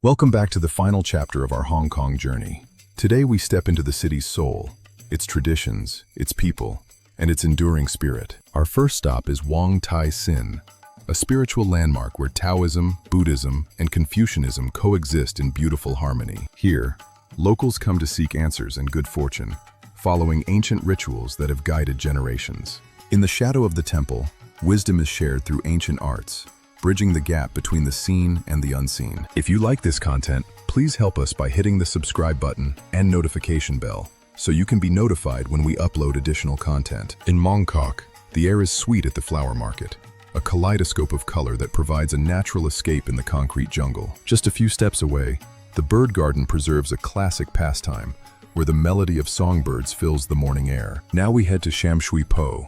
Welcome back to the final chapter of our Hong Kong journey. Today we step into the city's soul, its traditions, its people, and its enduring spirit. Our first stop is Wong Tai Sin, a spiritual landmark where Taoism, Buddhism, and Confucianism coexist in beautiful harmony. Here, locals come to seek answers and good fortune, following ancient rituals that have guided generations. In the shadow of the temple, wisdom is shared through ancient arts, bridging the gap between the seen and the unseen. If you like this content, please help us by hitting the subscribe button and notification bell so you can be notified when we upload additional content. In Mongkok, the air is sweet at the flower market, a kaleidoscope of color that provides a natural escape in the concrete jungle. Just a few steps away, the bird garden preserves a classic pastime where the melody of songbirds fills the morning air. Now we head to Sham Shui Po,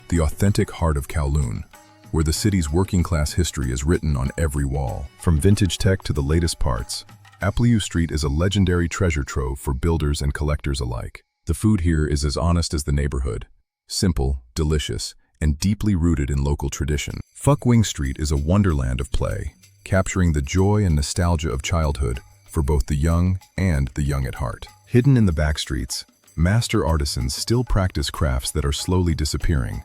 the authentic heart of Kowloon, where the city's working-class history is written on every wall. From vintage tech to the latest parts, Apliu Street is a legendary treasure trove for builders and collectors alike. The food here is as honest as the neighborhood, simple, delicious, and deeply rooted in local tradition. Fuck Wing Street is a wonderland of play, capturing the joy and nostalgia of childhood for both the young and the young at heart. Hidden in the back streets, master artisans still practice crafts that are slowly disappearing,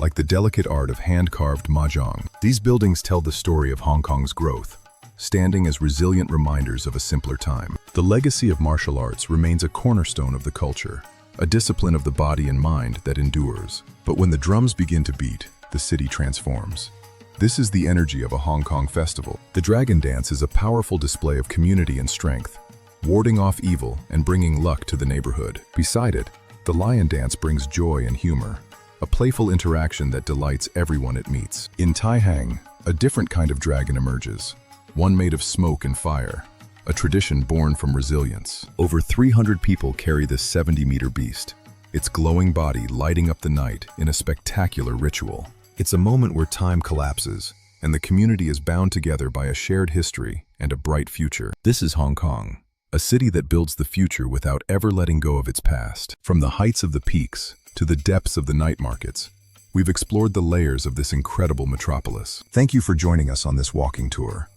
like the delicate art of hand-carved mahjong. These buildings tell the story of Hong Kong's growth, standing as resilient reminders of a simpler time. The legacy of martial arts remains a cornerstone of the culture, a discipline of the body and mind that endures. But when the drums begin to beat, the city transforms. This is the energy of a Hong Kong festival. The Dragon Dance is a powerful display of community and strength, warding off evil and bringing luck to the neighborhood. Beside it, the Lion Dance brings joy and humor, a playful interaction that delights everyone it meets. In Tai Hang, a different kind of dragon emerges, one made of smoke and fire, a tradition born from resilience. Over 300 people carry this 70-meter beast, its glowing body lighting up the night in a spectacular ritual. It's a moment where time collapses, and the community is bound together by a shared history and a bright future. This is Hong Kong, a city that builds the future without ever letting go of its past. From the heights of the peaks to the depths of the night markets, we've explored the layers of this incredible metropolis. Thank you for joining us on this walking tour.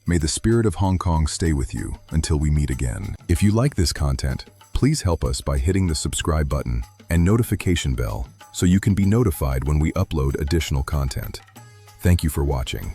May the spirit of Hong Kong stay with you until we meet again. If you like this content, please help us by hitting the subscribe button and notification bell so you can be notified when we upload additional content. Thank you for watching.